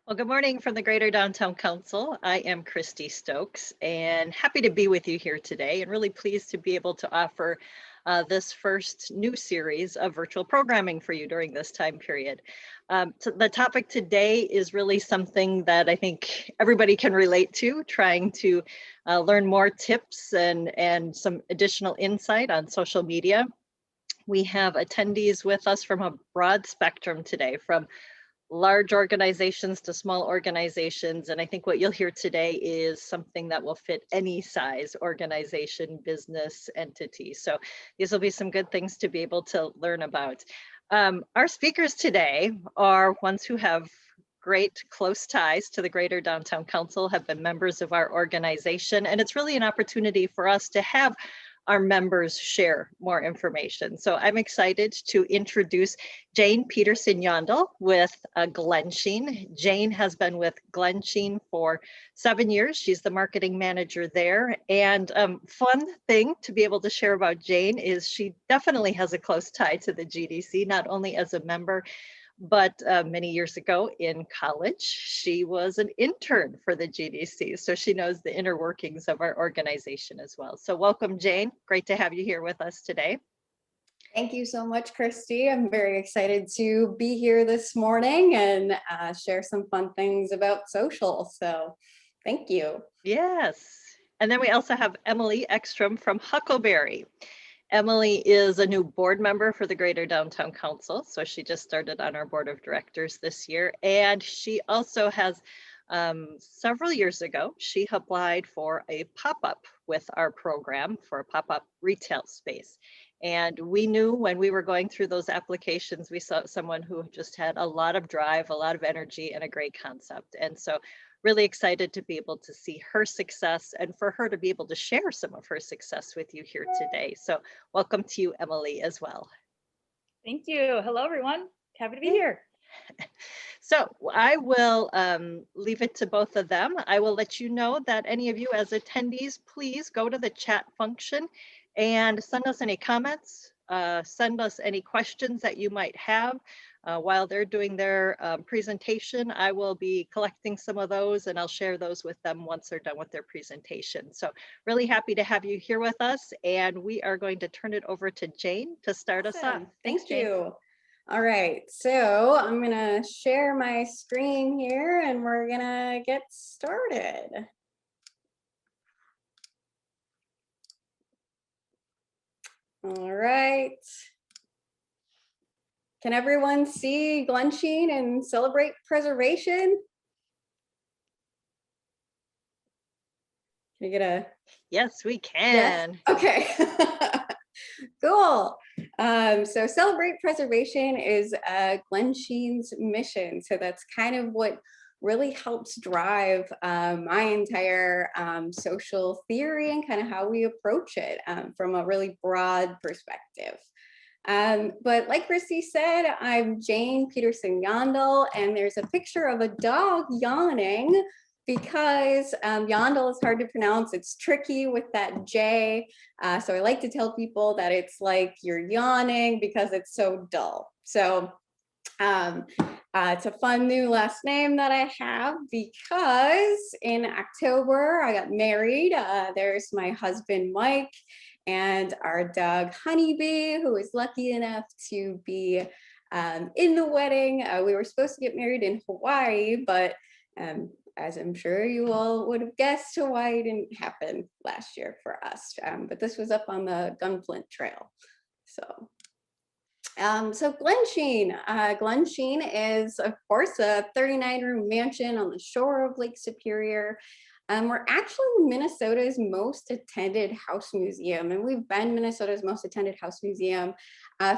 Well, good morning from the Greater Downtown Council. I am Christy Stokes and happy to be with you here today and really pleased to be able to offer this first new series of virtual programming for you during this time period. So the topic today is really something that I think everybody can relate to, trying to learn more tips and some additional insight on social media. We have attendees with us from a broad spectrum today, from large organizations to small organizations. And I think what you'll hear today is something that will fit any size organization, business, entity. So these will be some good things to be able to learn about. Our speakers today are ones who have great close ties to the Greater Downtown Council, have been members of our organization, and it's really an opportunity for us to have our members share more information. So I'm excited to introduce Jane Peterson Yondell with Glensheen. Jane has been with Glensheen for 7 years. She's the marketing manager there. And fun thing to be able to share about Jane is she definitely has a close tie to the GDC, not only as a member, but many years ago in college, she was an intern for the GDC. So she knows the inner workings of our organization as well. So welcome, Jane. Great to have you here with us today. Thank you so much, Christy. I'm very excited to be here this morning and share some fun things about social. So thank you. Yes. And then we also have Emily Ekstrom from Huckleberry. Emily is a new board member for the Greater Downtown Council. So she just started on our board of directors this year. And she also has, several years ago, she applied for a pop-up with our program for a pop-up retail space. And we knew when we were going through those applications, we saw someone who just had a lot of drive, a lot of energy, and a great concept. And so really excited to be able to see her success and for her to be able to share some of her success with you here today. So welcome to you, Emily, as well. Thank you. Hello, everyone. Happy to be here. So I will leave it to both of them. I will let you know that any of you as attendees, please go to the chat function and send us any comments, send us any questions that you might have. While they're doing their presentation, I will be collecting some of those and I'll share those with them once they're done with their presentation. So really happy to have you here with us, and we are going to turn it over to Jane to start us off. Thanks, Thank you. All right, so I'm gonna share my screen here and we're gonna get started. All right. Can everyone see Glensheen and celebrate preservation? Can you get a? Yes, we can. Yes? Okay. Cool. So celebrate preservation is Glensheen's mission. So that's kind of what really helps drive my entire social theory and kind of how we approach it from a really broad perspective. But like Christy said, I'm Jane Peterson Yondell, and there's a picture of a dog yawning because Yondell is hard to pronounce. It's tricky with that J. So I like to tell people that it's like you're yawning because it's so dull. So it's a fun new last name that I have because in October I got married. There's my husband, Mike, and our dog Honeybee, who is lucky enough to be in the wedding. We were supposed to get married in Hawaii, but as I'm sure you all would have guessed, Hawaii didn't happen last year for us. But this was up on the Gunflint Trail. So Glensheen. Glensheen is, of course, a 39-room mansion on the shore of Lake Superior. We're actually Minnesota's most attended house museum, and we've been Minnesota's most attended house museum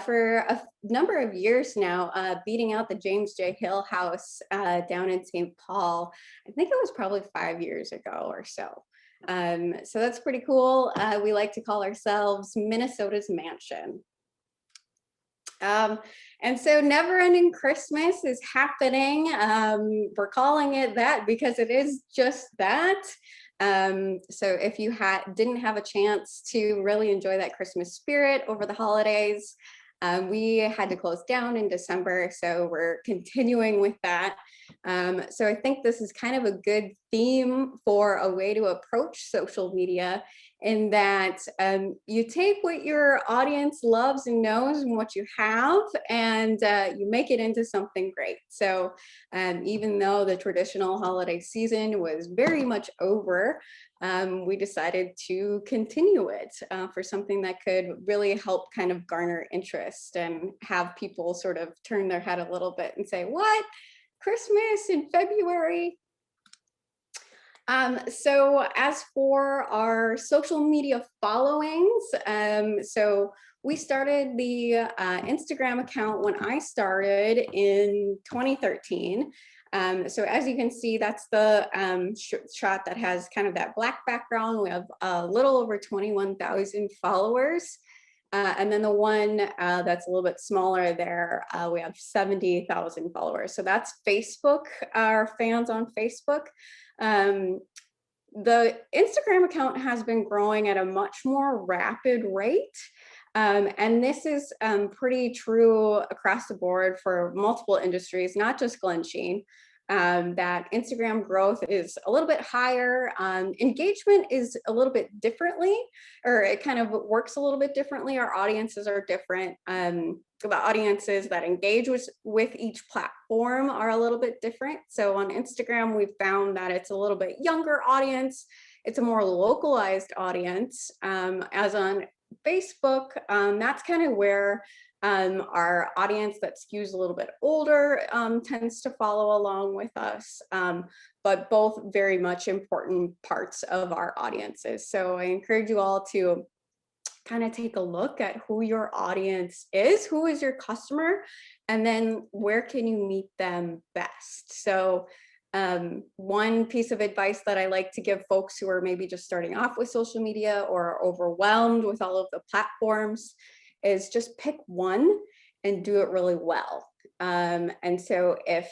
for a number of years now, beating out the James J. Hill House down in St. Paul. I think it was probably 5 years ago or so. So that's pretty cool. We like to call ourselves Minnesota's Mansion. And so Never Ending Christmas is happening. We're calling it that because it is just that. So if you didn't have a chance to really enjoy that Christmas spirit over the holidays, We had to close down in December, so we're continuing with that. So I think this is kind of a good theme for a way to approach social media, in that you take what your audience loves and knows and what you have, and you make it into something great. So even though the traditional holiday season was very much over, we decided to continue it for something that could really help kind of garner interest and have people sort of turn their head a little bit and say, what? Christmas in February? So as for our social media followings, so we started the Instagram account when I started in 2013. So as you can see, that's the shot that has kind of that black background. We have a little over 21,000 followers. And then the one that's a little bit smaller there, we have 70,000 followers. So that's Facebook, our fans on Facebook. The Instagram account has been growing at a much more rapid rate. And this is pretty true across the board for multiple industries, not just Glen Sheen. That Instagram growth is a little bit higher. Engagement is a little bit differently, or it kind of works a little bit differently. Our audiences are different. The audiences that engage with each platform are a little bit different. So on Instagram, we've found that it's a little bit younger audience. It's a more localized audience. As on Facebook, that's kind of where our audience that skews a little bit older tends to follow along with us, but both very much important parts of our audiences. So I encourage you all to kind of take a look at who your audience is, who is your customer, and then where can you meet them best. So one piece of advice that I like to give folks who are maybe just starting off with social media or are overwhelmed with all of the platforms is just pick one and do it really well. And so if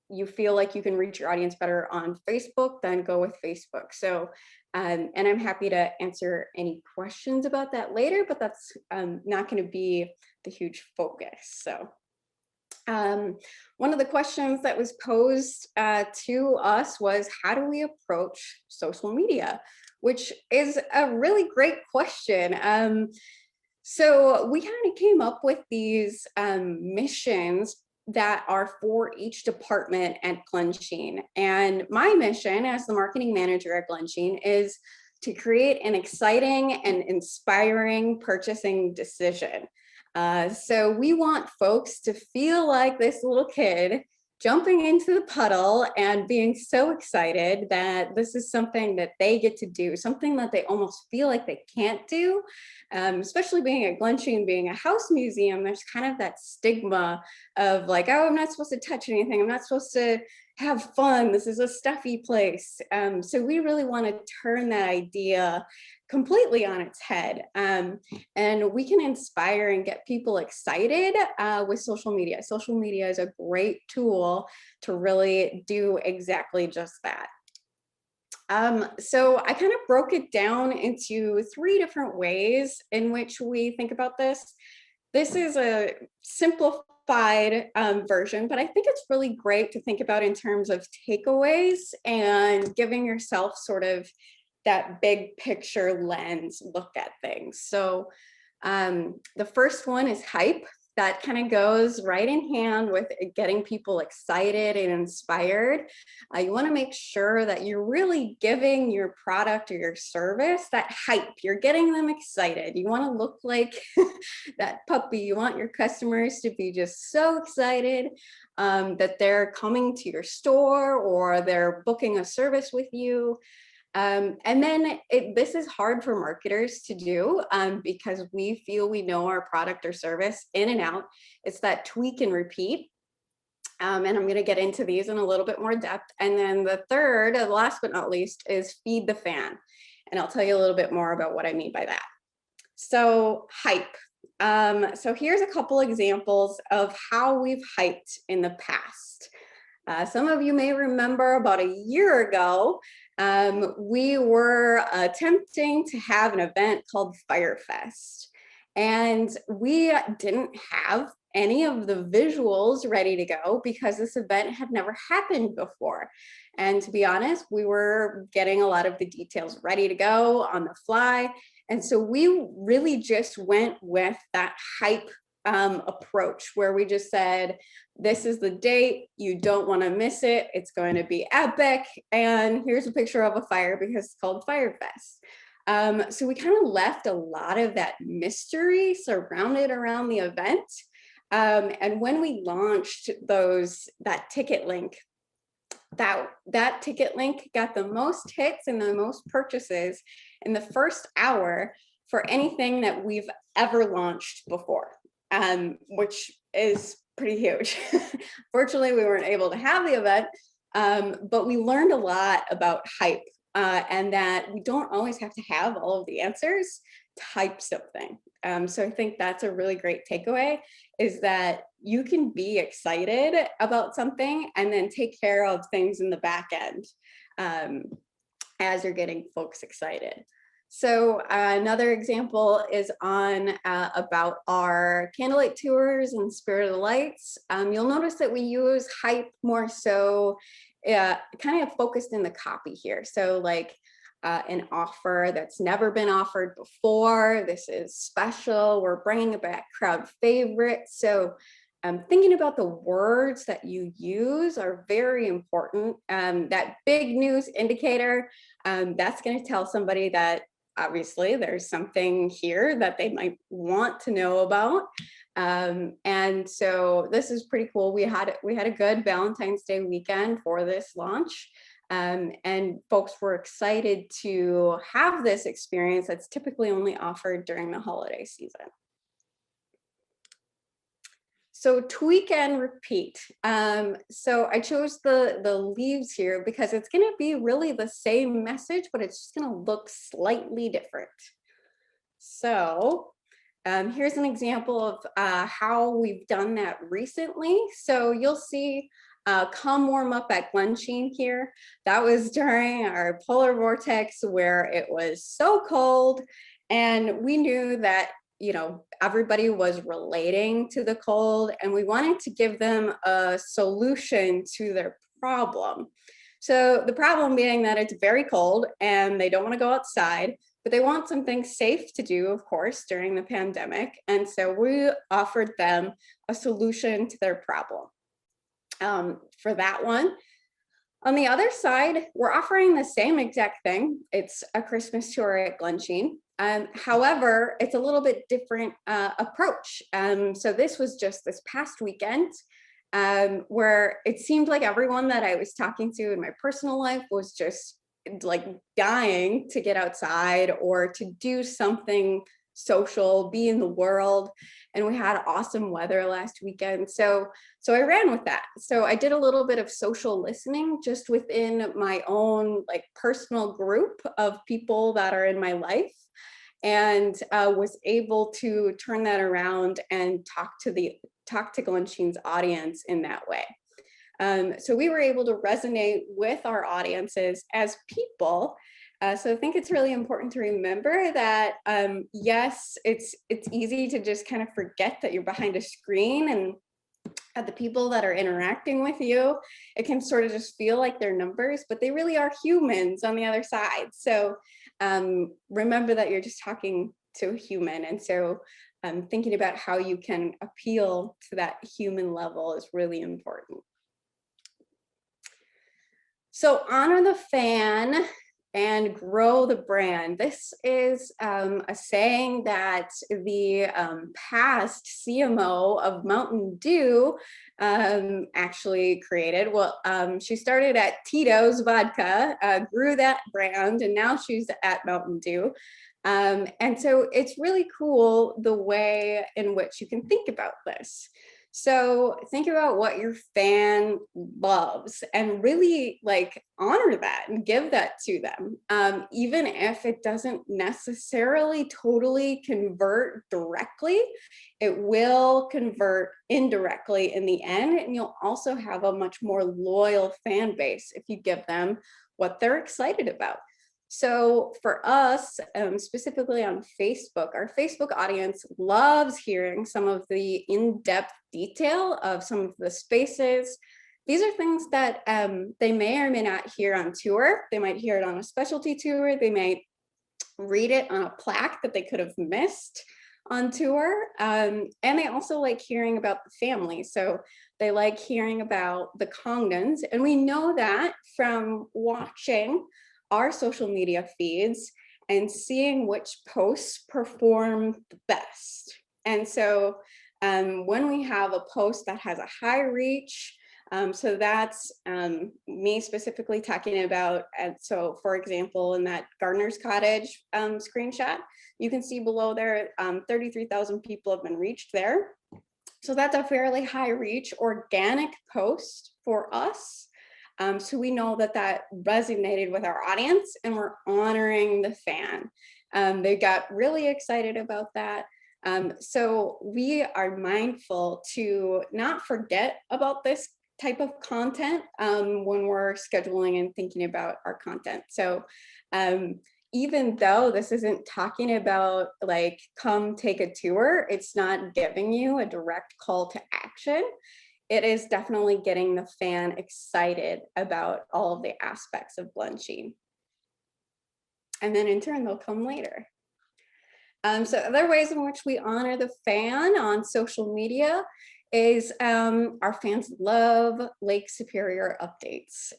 you feel like you can reach your audience better on Facebook, then go with Facebook. So, and I'm happy to answer any questions about that later, but that's not going to be the huge focus. So one of the questions that was posed to us was, how do we approach social media? Which is a really great question. So we kind of came up with these missions that are for each department at Glen Sheen. And my mission as the marketing manager at Glen Sheen is to create an exciting and inspiring purchasing decision. So we want folks to feel like this little kid jumping into the puddle and being so excited that this is something that they get to do, something that they almost feel like they can't do. Especially being at Glen Sheen, being a house museum, there's kind of that stigma of like, oh, I'm not supposed to touch anything. I'm not supposed to have fun. This is a stuffy place. So we really want to turn that idea completely on its head. And we can inspire and get people excited with social media. Social media is a great tool to really do exactly just that. So I kind of broke it down into 3 different ways in which we think about this. This is a simplified version, but I think it's really great to think about in terms of takeaways and giving yourself sort of that big picture lens look at things. So the first one is hype. That kind of goes right in hand with getting people excited and inspired. You want to make sure that you're really giving your product or your service that hype. You're getting them excited. You want to look like that puppy. You want your customers to be just so excited that they're coming to your store or they're booking a service with you. And then this is hard for marketers to do because we feel we know our product or service in and out. It's that tweak and repeat. And I'm going to get into these in a little bit more depth. And then the third, last but not least, is feed the fan. And I'll tell you a little bit more about what I mean by that. So hype. So here's a couple examples of how we've hyped in the past. Some of you may remember about a year ago, we were attempting to have an event called Firefest. And we didn't have any of the visuals ready to go because this event had never happened before. And to be honest, we were getting a lot of the details ready to go on the fly. And so we really just went with that hype approach where we just said, this is the date, you don't want to miss it, it's going to be epic. And here's a picture of a fire because it's called Fire Fest. So we kind of left a lot of that mystery surrounded around the event. And when we launched that ticket link, that ticket link got the most hits and the most purchases in the first hour for anything that we've ever launched before, which is pretty huge. Fortunately, we weren't able to have the event, but we learned a lot about hype. And that we don't always have to have all of the answers to hype something. So I think that's a really great takeaway, is that you can be excited about something and then take care of things in the back end as you're getting folks excited. So another example is on about our candlelight tours and Spirit of the Lights. You'll notice that we use hype more so kind of focused in the copy here. So like an offer that's never been offered before. This is special. We're bringing back crowd favorites. So thinking about the words that you use are very important. That big news indicator, that's going to tell somebody that obviously there's something here that they might want to know about. And so this is pretty cool. We had a good Valentine's Day weekend for this launch. And folks were excited to have this experience that's typically only offered during the holiday season. So tweak and repeat. So I chose the leaves here because it's going to be really the same message, but it's just going to look slightly different. So here's an example of how we've done that recently. So you'll see come warm up at Glensheen here. That was during our polar vortex where it was so cold, and we knew that, you know, everybody was relating to the cold, and we wanted to give them a solution to their problem. So the problem being that it's very cold and they don't want to go outside, but they want something safe to do, of course, during the pandemic. And so we offered them a solution to their problem. For that one. On the other side, we're offering the same exact thing. It's a Christmas tour at Glensheen. However, it's a little bit different approach. So this was just this past weekend where it seemed like everyone that I was talking to in my personal life was just like dying to get outside or to do something social, be in the world. And we had awesome weather last weekend. So I ran with that. So I did a little bit of social listening just within my own like personal group of people that are in my life, and was able to turn that around and talk to Glensheen's audience in that way. So we were able to resonate with our audiences as people. So I think it's really important to remember that, yes, it's easy to just kind of forget that you're behind a screen, and the people that are interacting with you, it can sort of just feel like they're numbers, but they really are humans on the other side. So remember that you're just talking to a human. And so thinking about how you can appeal to that human level is really important. So honor the fan and grow the brand. This is a saying that the past CMO of Mountain Dew actually created. Well, she started at Tito's Vodka, grew that brand, and now she's at Mountain Dew. And so it's really cool the way in which you can think about this. So think about what your fan loves and really like honor that and give that to them. Even if it doesn't necessarily totally convert directly, it will convert indirectly in the end. And you'll also have a much more loyal fan base if you give them what they're excited about. So for us, specifically on Facebook, our Facebook audience loves hearing some of the in-depth detail of some of the spaces. These are things that they may or may not hear on tour. They might hear it on a specialty tour. They might read it on a plaque that they could have missed on tour. And they also like hearing about the family. So they like hearing about the Congdons. And we know that from watching our social media feeds and seeing which posts perform the best. And so when we have a post that has a high reach, so that's me specifically talking about, so for example, in that Gardener's Cottage screenshot, you can see below there, 33,000 people have been reached there. So that's a fairly high reach organic post for us. So we know that that resonated with our audience and we're honoring the fan. They got really excited about that. So we are mindful to not forget about this type of content when we're scheduling and thinking about our content. So even though this isn't talking about like, come take a tour, it's not giving you a direct call to action. It is definitely getting the fan excited about all of the aspects of Glensheen. And then in turn, they'll come later. So other ways in which we honor the fan on social media is our fans love Lake Superior updates.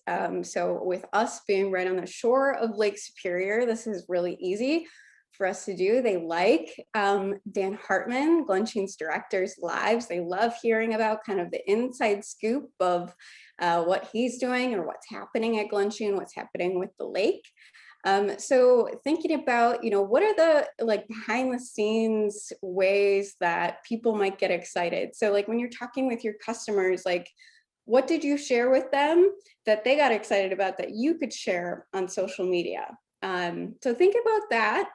So with us being right on the shore of Lake Superior, this is really easy for us to do. They like Dan Hartman, Glensheen's director's lives. They love hearing about kind of the inside scoop of what he's doing or what's happening at Glensheen, what's happening with the lake. So thinking about, what are the like behind the scenes ways that people might get excited? So like when you're talking with your customers, like what did you share with them that they got excited about that you could share on social media? So think about that.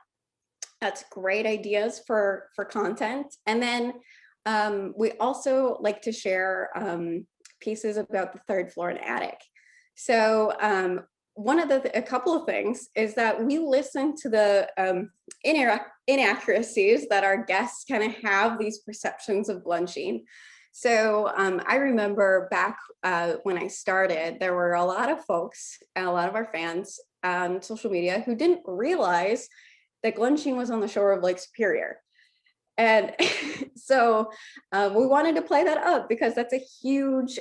That's great ideas for content. And then we also like to share pieces about the third floor and attic. So a couple of things is that we listen to the inaccuracies that our guests kind of have these perceptions of Glensheen. So I remember back when I started, there were a lot of folks and a lot of our fans on social media who didn't realize that Glensheen was on the shore of Lake Superior. And so we wanted to play that up because that's a huge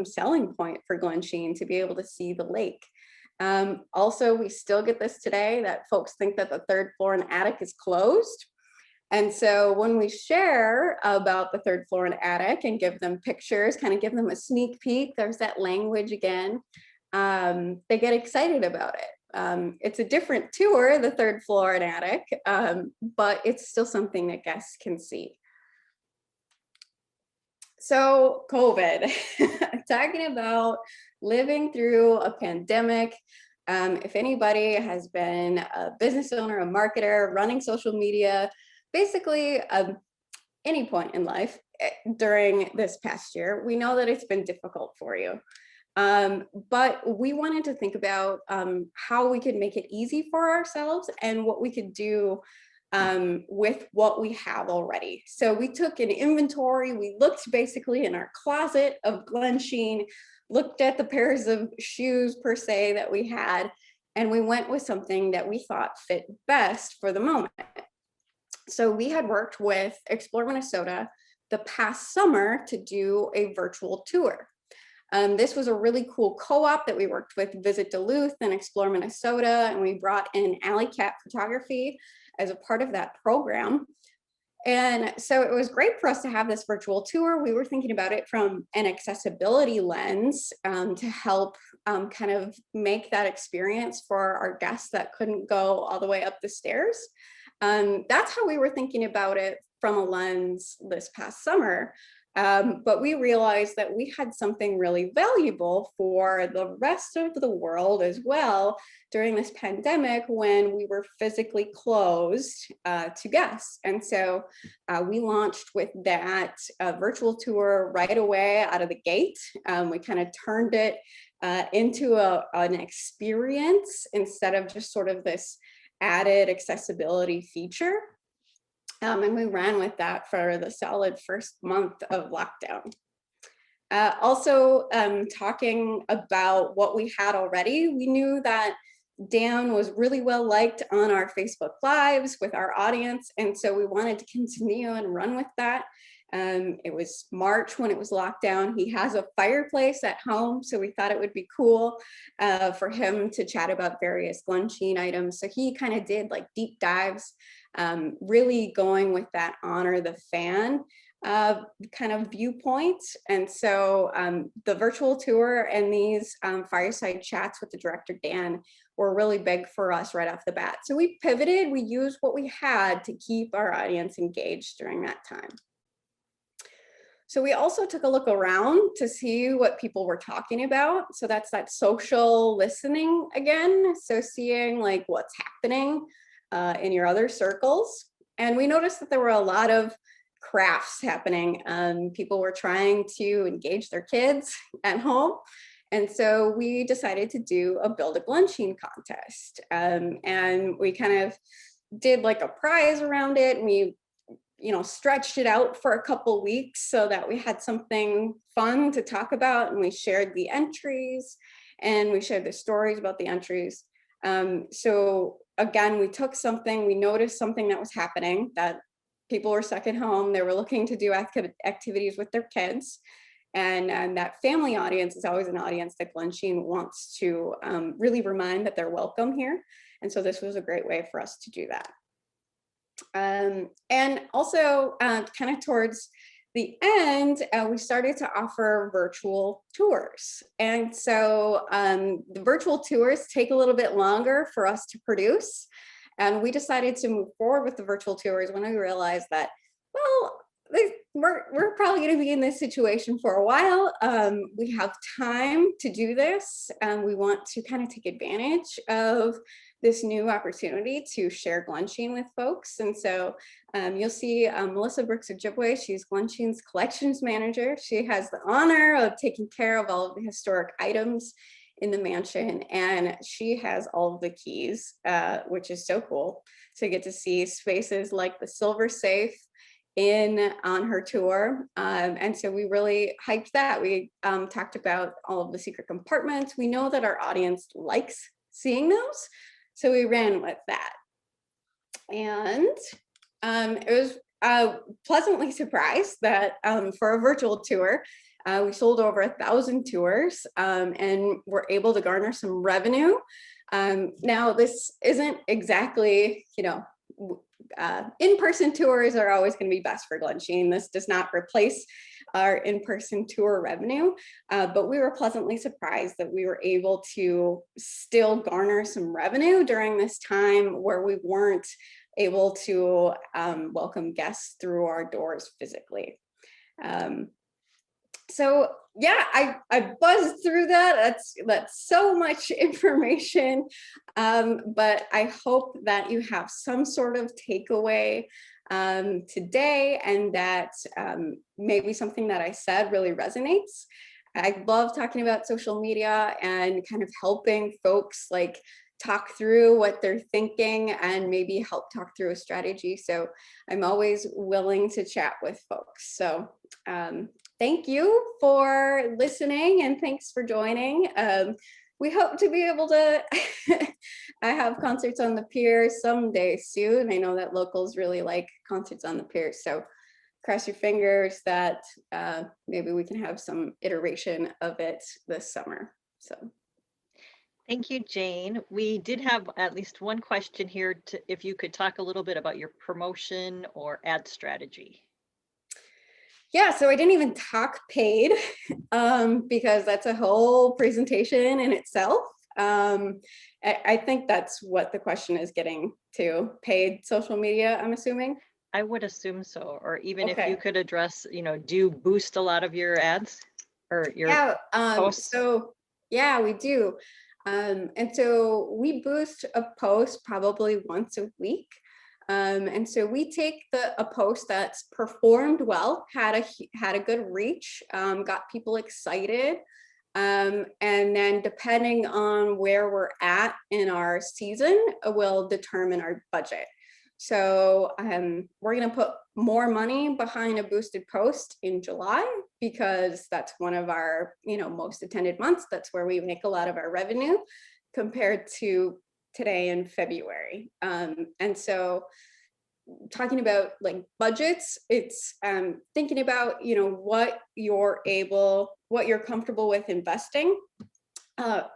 selling point for Glensheen to be able to see the lake. Also, we still get this today that folks think that the third floor and attic is closed. And so when we share about the third floor and attic and give them pictures, kind of give them a sneak peek, there's that language again, they get excited about it. It's a different tour, the third floor and attic, but it's still something that guests can see. So COVID, talking about living through a pandemic. If anybody has been a business owner, a marketer, running social media, basically any point in life during this past year, we know that it's been difficult for you. But we wanted to think about how we could make it easy for ourselves and what we could do with what we have already. So we took an inventory. We looked basically in our closet of Glensheen, looked at the pairs of shoes per se that we had, and we went with something that we thought fit best for the moment. So we had worked with Explore Minnesota the past summer to do a virtual tour. This was a really cool co-op that we worked with Visit Duluth and Explore Minnesota, and we brought in Alley Cat Photography as a part of that program. And so it was great for us to have this virtual tour. We were thinking about it from an accessibility lens to help kind of make that experience for our guests that couldn't go all the way up the stairs. That's how we were thinking about it from a lens this past summer. But we realized that we had something really valuable for the rest of the world as well during this pandemic when we were physically closed to guests. And so we launched with that virtual tour right away out of the gate. We kind of turned it into an experience instead of just sort of this added accessibility feature. And we ran with that for the solid first month of lockdown. Also, talking about what we had already, we knew that Dan was really well liked on our Facebook Lives with our audience, and so we wanted to continue and run with that. It was March when it was locked down. He has a fireplace at home, so we thought it would be cool for him to chat about various Glen Sheen items. So he kind of did like deep dives, really going with that honor the fan kind of viewpoint. And so the virtual tour and these fireside chats with the director Dan were really big for us right off the bat. So we pivoted, we used what we had to keep our audience engaged during that time. So we also took a look around to see what people were talking about. So that's that social listening again. So seeing like what's happening in your other circles. And we noticed that there were a lot of crafts happening. People were trying to engage their kids at home. And so we decided to do a Build a Glen Sheen contest. And we kind of did like a prize around it. And we, stretched it out for a couple weeks so that we had something fun to talk about. And we shared the entries and we shared the stories about the entries. So again, we took something, we noticed something that was happening, that people were stuck at home. They were looking to do activities with their kids. And that family audience is always an audience that Glen Sheen wants to really remind that they're welcome here. And so this was a great way for us to do that. And also kind of towards the end, we started to offer virtual tours. And so the virtual tours take a little bit longer for us to produce. And we decided to move forward with the virtual tours when we realized that, well, we're probably going to be in this situation for a while. We have time to do this, and we want to kind of take advantage of this new opportunity to share Glen Sheen with folks. And so you'll see Melissa Brooks-Ojibwe. She's Glen Sheen's collections manager. She has the honor of taking care of all of the historic items in the mansion, and she has all of the keys, which is so cool. So you get to see spaces like the Silver Safe on her tour. And so we really hyped that. We talked about all of the secret compartments. We know that our audience likes seeing those, so we ran with that. And it was pleasantly surprised that for a virtual tour, we sold over 1,000 tours and were able to garner some revenue. Now, this isn't exactly, in-person tours are always going to be best for Glen Sheen. This does not replace our in-person tour revenue, but we were pleasantly surprised that we were able to still garner some revenue during this time where we weren't able to welcome guests through our doors physically. So yeah, I buzzed through that. That's so much information, but I hope that you have some sort of takeaway today, and that maybe something that I said really resonates. I love talking about social media and kind of helping folks like talk through what they're thinking and maybe help talk through a strategy. So I'm always willing to chat with folks. So thank you for listening, and thanks for joining. We hope to be able to I have concerts on the pier someday soon. I know that locals really like concerts on the pier, so cross your fingers that maybe we can have some iteration of it this summer. So Thank you, Jane. We did have at least one question here, if you could talk a little bit about your promotion or ad strategy. Yeah, so I didn't even talk paid because that's a whole presentation in itself. I think that's what the question is getting to, paid social media, I'm assuming. I would assume so, or even Okay. if you could address, do you boost a lot of your ads or your posts? So yeah, we do. And so we boost a post probably once a week. And so we take a post that's performed well, had a good reach, got people excited, And then depending on where we're at in our season will determine our budget. So we're going to put more money behind a boosted post in July because that's one of our, most attended months. That's where we make a lot of our revenue compared to today in February. And so talking about like budgets, it's thinking about, what you're comfortable with investing.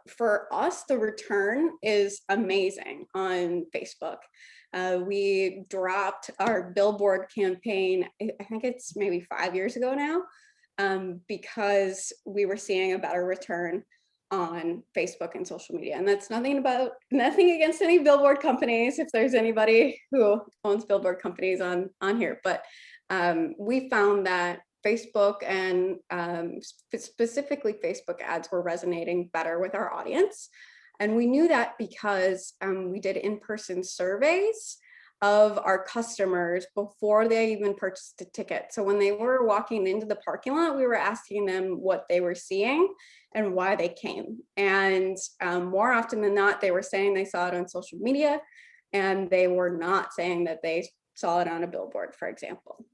For us, the return is amazing on Facebook. We dropped our billboard campaign, I think it's maybe 5 years ago now, because we were seeing a better return on Facebook and social media. And that's nothing against any billboard companies, if there's anybody who owns billboard companies on here. But we found that Facebook and specifically Facebook ads were resonating better with our audience. And we knew that because we did in-person surveys of our customers before they even purchased a ticket. So when they were walking into the parking lot, we were asking them what they were seeing and why they came. And more often than not, they were saying they saw it on social media, and they were not saying that they saw it on a billboard, for example.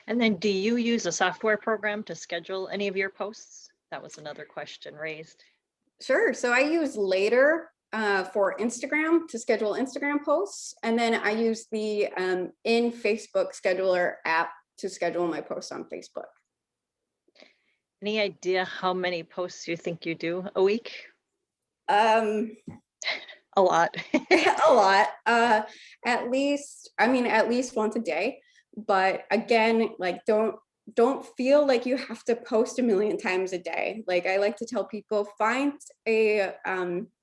And then do you use a software program to schedule any of your posts? That was another question raised. Sure. So I use Later for Instagram to schedule Instagram posts. And then I use the in Facebook scheduler app to schedule my posts on Facebook. Any idea how many posts you think you do a week? A lot. a lot. At least once a day. But again, like don't feel like you have to post a million times a day. Like I like to tell people, find a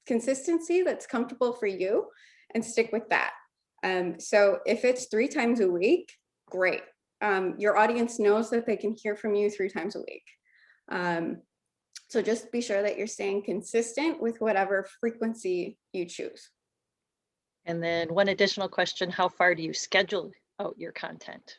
consistency that's comfortable for you and stick with that. So if it's 3 times a week, great. Your audience knows that they can hear from you 3 times a week. So just be sure that you're staying consistent with whatever frequency you choose. And then one additional question, how far do you schedule out your content?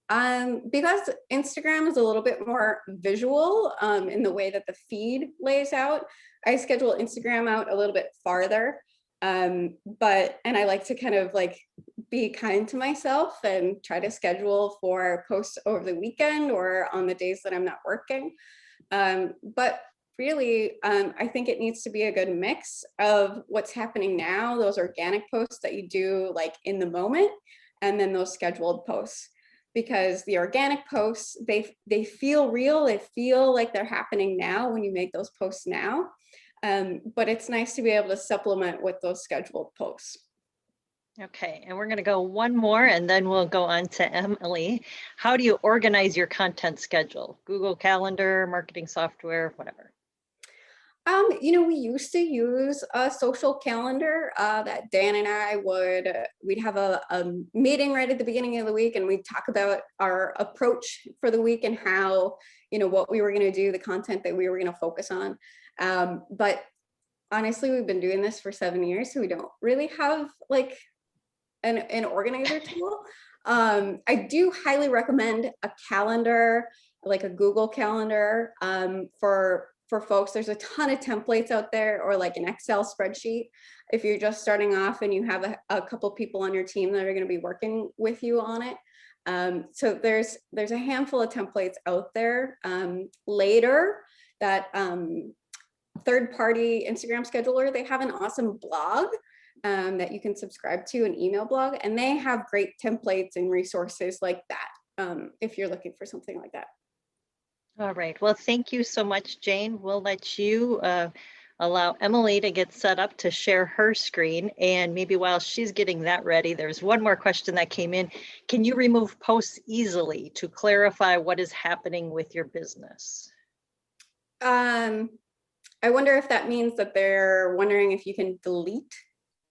Because Instagram is a little bit more visual in the way that the feed lays out, I schedule Instagram out a little bit farther. And I like to kind of like be kind to myself and try to schedule for posts over the weekend or on the days that I'm not working. But really, I think it needs to be a good mix of what's happening now, those organic posts that you do like in the moment, and then those scheduled posts. Because the organic posts, they feel real, they feel like they're happening now when you make those posts now. But it's nice to be able to supplement with those scheduled posts. Okay, and we're going to go one more and then we'll go on to Emily. How do you organize your content schedule? Google Calendar, marketing software, whatever. We used to use a social calendar that Dan and we'd have a meeting right at the beginning of the week, and we'd talk about our approach for the week and how, what we were going to do, the content that we were going to focus on. But honestly, we've been doing this for 7 years, so we don't really have like an organizer tool. I do highly recommend a calendar, like a Google Calendar, for folks. There's a ton of templates out there, or like an Excel spreadsheet if you're just starting off and you have a couple people on your team that are going to be working with you on it. So there's a handful of templates out there. Later, that third-party Instagram scheduler, they have an awesome blog that you can subscribe to, an email blog, and they have great templates and resources like that if you're looking for something like that. All right. Well, thank you so much, Jane. We'll let you allow Emily to get set up to share her screen. And maybe while she's getting that ready, there's one more question that came in. Can you remove posts easily to clarify what is happening with your business? I wonder if that means that they're wondering if you can delete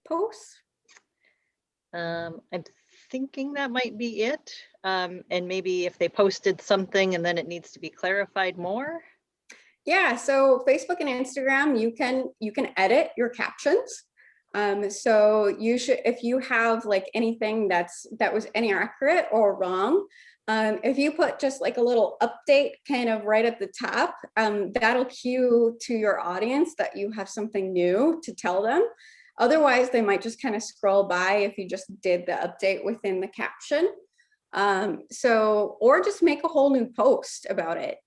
posts. I'm thinking that might be it. And maybe if they posted something and then it needs to be clarified more. Yeah, so Facebook and Instagram, you can edit your captions. So you should, if you have like anything that was inaccurate or wrong, If you put just like a little update kind of right at the top, that'll cue to your audience that you have something new to tell them. Otherwise, they might just kind of scroll by if you just did the update within the caption. Or just make a whole new post about it.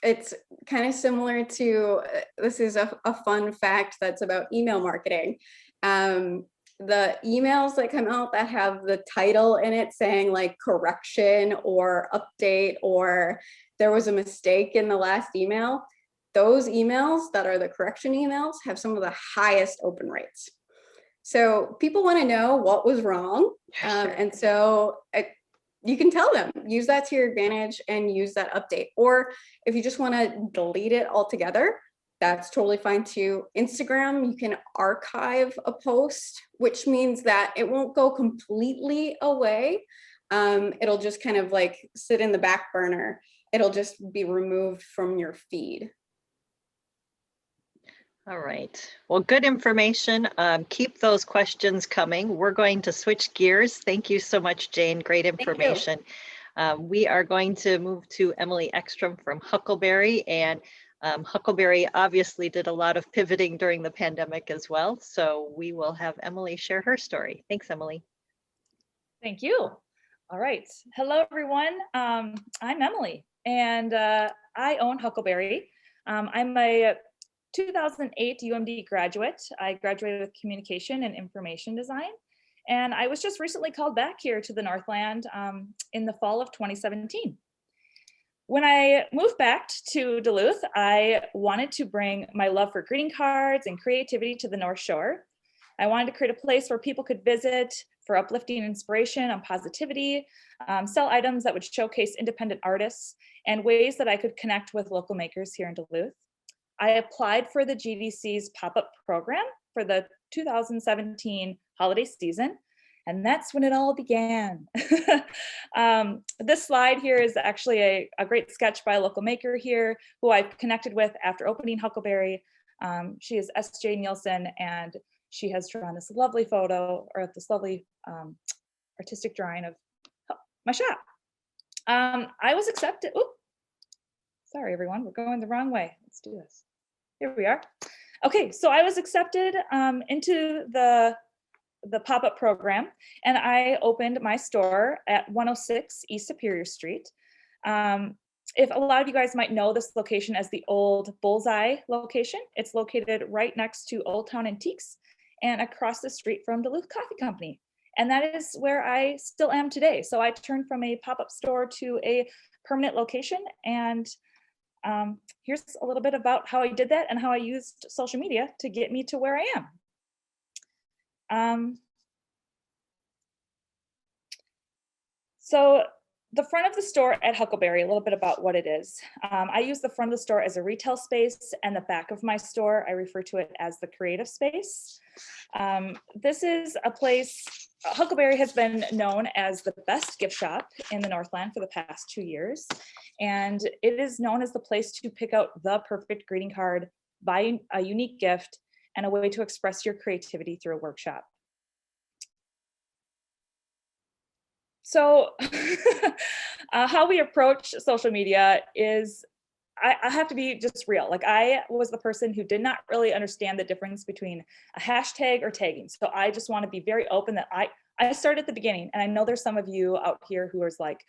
It's kind of similar to, this is a fun fact that's about email marketing. The emails that come out that have the title in it saying like correction or update or there was a mistake in the last email, those emails that are the correction emails have some of the highest open rates. So people want to know what was wrong. And so you can tell them, use that to your advantage and use that update. Or if you just want to delete it altogether, that's totally fine too. Instagram, you can archive a post, which means that it won't go completely away. It'll just kind of like sit in the back burner. It'll just be removed from your feed. All right. Well, good information. Keep those questions coming. We're going to switch gears. Thank you so much, Jane. Great information. We are going to move to Emily Ekstrom from Huckleberry, and Huckleberry obviously did a lot of pivoting during the pandemic as well. So we will have Emily share her story. Thanks, Emily. Thank you. All right. Hello, everyone. I'm Emily, and I own Huckleberry. I'm a 2008 UMD graduate. I graduated with communication and information design. And I was just recently called back here to the Northland in the fall of 2017. When I moved back to Duluth, I wanted to bring my love for greeting cards and creativity to the North Shore. I wanted to create a place where people could visit for uplifting inspiration and positivity, sell items that would showcase independent artists, and ways that I could connect with local makers here in Duluth. I applied for the GDC's pop-up program for the 2017 holiday season, and that's when it all began. This slide here is actually a great sketch by a local maker here who I've connected with after opening Huckleberry. She is S.J. Nielsen, and she has drawn this lovely photo, or this lovely artistic drawing of my shop. I was accepted. Oops. Sorry, everyone, we're going the wrong way. Let's do this. Here we are. Okay, so I was accepted into the pop-up program, and I opened my store at 106 East Superior Street. If a lot of you guys might know this location as the old Bullseye location, it's located right next to Old Town Antiques and across the street from Duluth Coffee Company. And that is where I still am today. So I turned from a pop-up store to a permanent location, and here's a little bit about how I did that and how I used social media to get me to where I am. So the front of the store at Huckleberry, a little bit about what it is. I use the front of the store as a retail space, and the back of my store, I refer to it as the creative space. This is a place, Huckleberry has been known as the best gift shop in the Northland for the past 2 years. And it is known as the place to pick out the perfect greeting card, buy a unique gift, and a way to express your creativity through a workshop. So how we approach social media is, I have to be just real. Like, I was the person who did not really understand the difference between a hashtag or tagging. So I just want to be very open that I started at the beginning, and I know there's some of you out here who are like,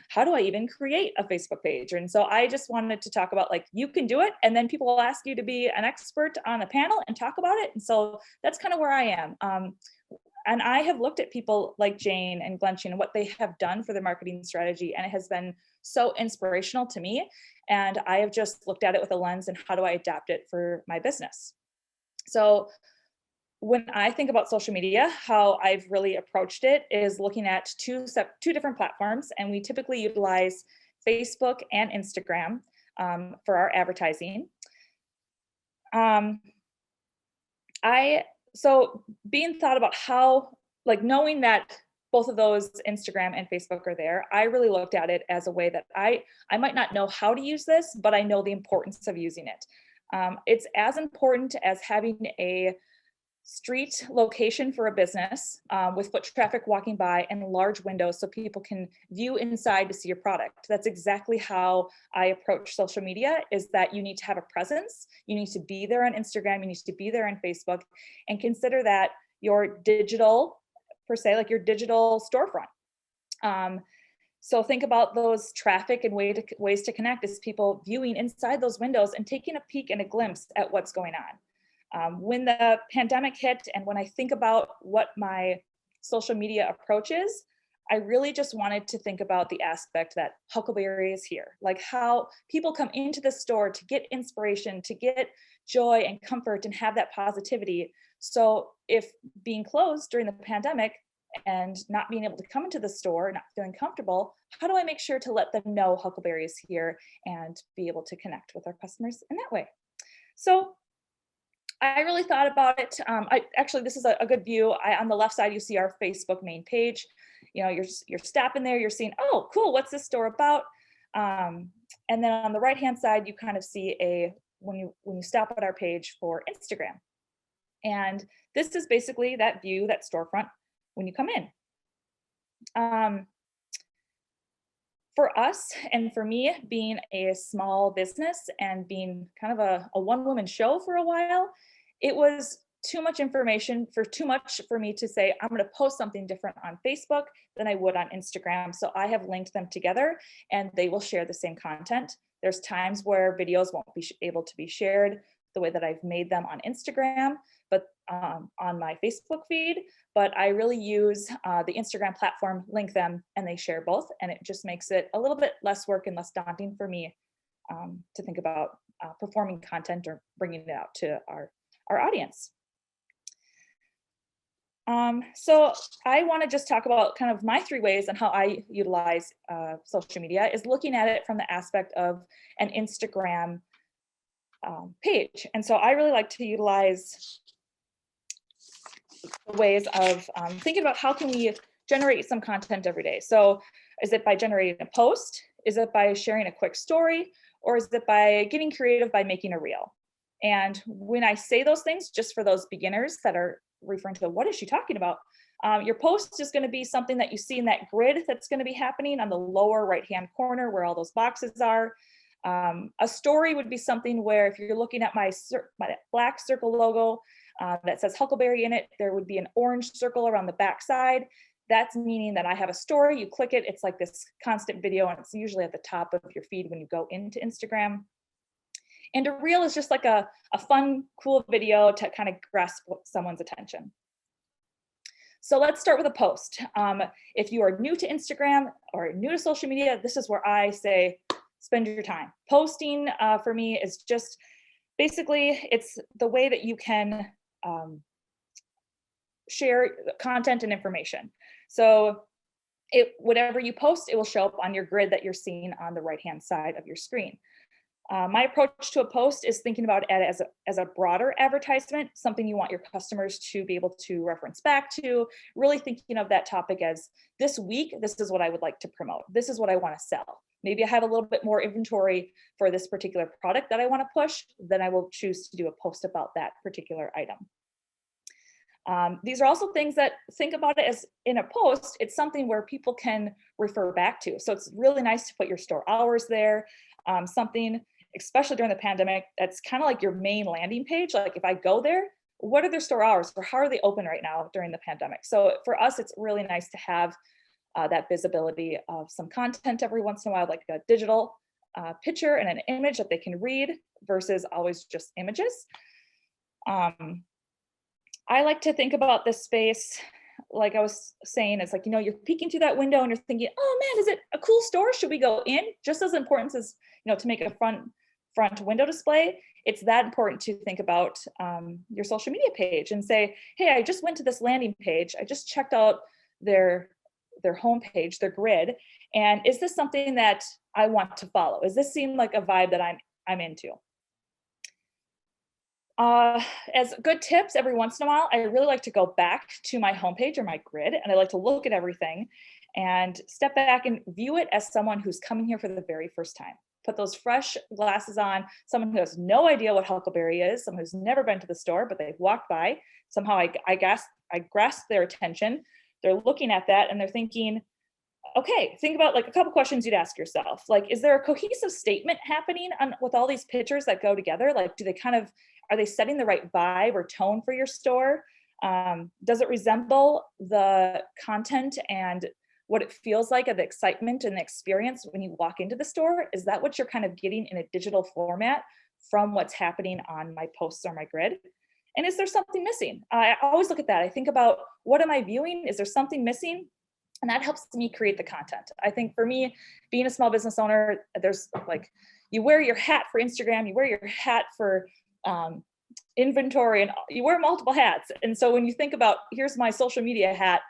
how do I even create a Facebook page? And so I just wanted to talk about, like, you can do it, and then people will ask you to be an expert on the panel and talk about it. And so that's kind of where I am. And I have looked at people like Jane and Glensheen and what they have done for their marketing strategy, and it has been so inspirational to me. And I have just looked at it with a lens and how do I adapt it for my business? So when I think about social media, how I've really approached it is looking at two different platforms, and we typically utilize Facebook and Instagram for our advertising. So being thought about how, like, knowing that both of those, Instagram and Facebook, are there, I really looked at it as a way that I might not know how to use this, but I know the importance of using it. It's as important as having a street location for a business with foot traffic walking by and large windows so people can view inside to see your product. That's exactly how I approach social media, is that you need to have a presence. You need to be there on Instagram, you need to be there on Facebook, and consider that your digital, per se, like your digital storefront. So think about those traffic and ways to connect is people viewing inside those windows and taking a peek and a glimpse at what's going on. When the pandemic hit and when I think about what my social media approach is, I really just wanted to think about the aspect that Huckleberry is here, like how people come into the store to get inspiration, to get joy and comfort and have that positivity. So if being closed during the pandemic and not being able to come into the store, not feeling comfortable, how do I make sure to let them know Huckleberry is here and be able to connect with our customers in that way? So I really thought about it. Actually, this is a good view. On the left side, you see our Facebook main page. You know, you're stopping there, you're seeing, oh, cool, what's this store about? And then on the right-hand side, you kind of see when you stop at our page for Instagram. And this is basically that view, that storefront when you come in. For us and for me, being a small business and being kind of a one-woman show for a while, it was too much information too much for me to say, I'm going to post something different on Facebook than I would on Instagram. So I have linked them together and they will share the same content. There's times where videos won't be able to be shared the way that I've made them on Instagram, but on my Facebook feed, but I really use the Instagram platform, link them, and they share both. And it just makes it a little bit less work and less daunting for me to think about performing content or bringing it out to our audience. So I want to just talk about kind of my 3 ways on how I utilize social media, is looking at it from the aspect of an Instagram page. And so I really like to utilize ways of thinking about how can we generate some content every day. So is it by generating a post? Is it by sharing a quick story? Or is it by getting creative by making a reel? And when I say those things, just for those beginners that are referring to what is she talking about, your post is going to be something that you see in that grid that's going to be happening on the lower right-hand corner where all those boxes are. A story would be something where if you're looking at my black circle logo that says Huckleberry in it, there would be an orange circle around the back side. That's meaning that I have a story, you click it, it's like this constant video, and it's usually at the top of your feed when you go into Instagram. And a reel is just like a fun, cool video to kind of grasp someone's attention. So let's start with a post. If you are new to Instagram or new to social media, this is where I say, spend your time. Posting for me is just, basically, it's the way that you can share content and information. So whatever you post, it will show up on your grid that you're seeing on the right-hand side of your screen. My approach to a post is thinking about it as a broader advertisement, something you want your customers to be able to reference back to, really thinking of that topic as, this week, this is what I would like to promote. This is what I want to sell. Maybe I have a little bit more inventory for this particular product that I want to push, then I will choose to do a post about that particular item. These are also things that, think about it as in a post, it's something where people can refer back to. So it's really nice to put your store hours there, something, especially during the pandemic, that's kind of like your main landing page. Like if I go there, what are their store hours or how are they open right now during the pandemic? So for us, it's really nice to have that visibility of some content every once in a while, like a digital picture and an image that they can read versus always just images. I like to think about this space, like I was saying, it's like, you're peeking through that window and you're thinking, oh man, is it a cool store? Should we go in? Just as important as, to make a front window display, it's that important to think about your social media page and say, hey, I just went to this landing page. I just checked out their homepage, their grid. And is this something that I want to follow? Does this seem like a vibe that I'm into? As good tips, every once in a while, I really like to go back to my homepage or my grid, and I like to look at everything and step back and view it as someone who's coming here for the very first time. put those fresh glasses on, someone who has no idea what Huckleberry is, someone who's never been to the store, but they've walked by. Somehow I grasp their attention. They're looking at that and they're thinking, okay, think about like a couple questions you'd ask yourself. Like, is there a cohesive statement happening with all these pictures that go together? Like, do they are they setting the right vibe or tone for your store? Does it resemble the content and what it feels like of the excitement and the experience when you walk into the store? Is that what you're kind of getting in a digital format from what's happening on my posts or my grid? And is there something missing? I always look at that. I think about, what am I viewing? Is there something missing? And that helps me create the content. I think for me, being a small business owner, there's like, you wear your hat for Instagram, you wear your hat for inventory, and you wear multiple hats. And so when you think about, here's my social media hat,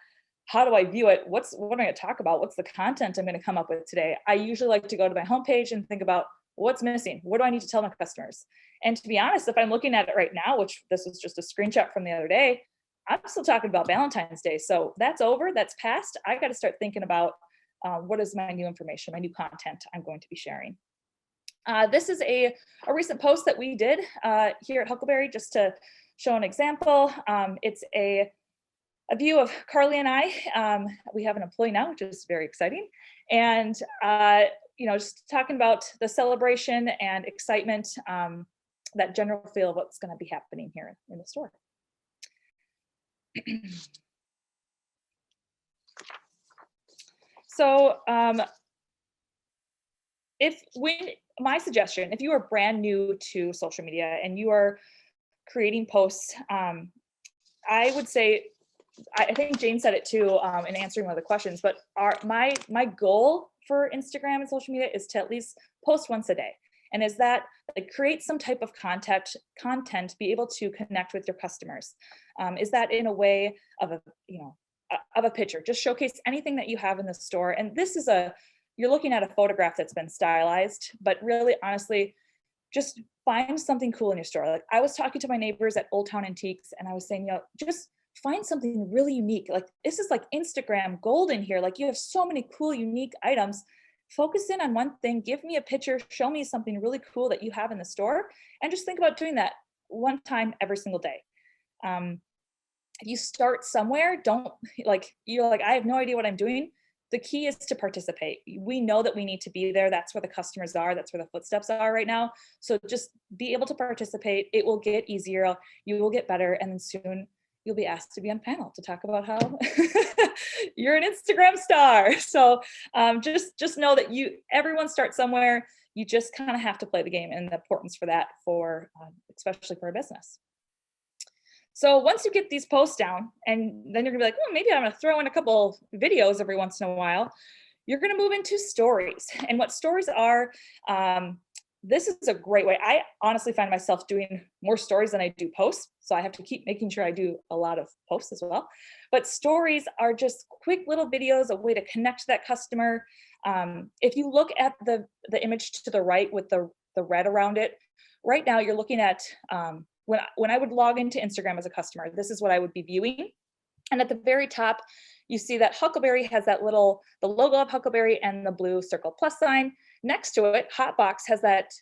how do I view it? What am I going to talk about? What's the content I'm going to come up with today? I usually like to go to my homepage and think about, what's missing? What do I need to tell my customers? And to be honest, if I'm looking at it right now, which this was just a screenshot from the other day, I'm still talking about Valentine's Day. So that's over, that's past. I got to start thinking about what is my new information, my new content I'm going to be sharing. This is a recent post that we did here at Huckleberry, just to show an example. It's a view of Carly and I. We have an employee now, which is very exciting. And, just talking about the celebration and excitement, that general feel of what's going to be happening here in the store. So my suggestion, if you are brand new to social media and you are creating posts, I would say, I think Jane said it too in answering one of the questions, but my goal for Instagram and social media is to at least post once a day. And is that like create some type of content, be able to connect with your customers? Is that in a way of a picture? Just showcase anything that you have in the store. And this is you're looking at a photograph that's been stylized, but really honestly, just find something cool in your store. Like I was talking to my neighbors at Old Town Antiques and I was saying, just find something really unique. Like this is like Instagram gold in here. Like you have so many cool, unique items. Focus in on one thing, give me a picture, show me something really cool that you have in the store, and just think about doing that one time every single day. You start somewhere, you're like, I have no idea what I'm doing. The key is to participate. We know that we need to be there. That's where the customers are. That's where the footsteps are right now. So just be able to participate. It will get easier. You will get better. And then soon you'll be asked to be on panel to talk about how you're an Instagram star. So just know that everyone starts somewhere. You just kind of have to play the game, and the importance for that especially for a business. So once you get these posts down, and then you're gonna be like, well, maybe I'm gonna throw in a couple videos every once in a while, you're gonna move into stories. And what stories are, this is a great way. I honestly find myself doing more stories than I do posts. So I have to keep making sure I do a lot of posts as well. But stories are just quick little videos, a way to connect to that customer. If you look at the image to the right with the red around it, right now you're looking at, when I would log into Instagram as a customer, this is what I would be viewing. And at the very top, you see that Huckleberry has the logo of Huckleberry and the blue circle plus sign. Next to it, Hotbox has that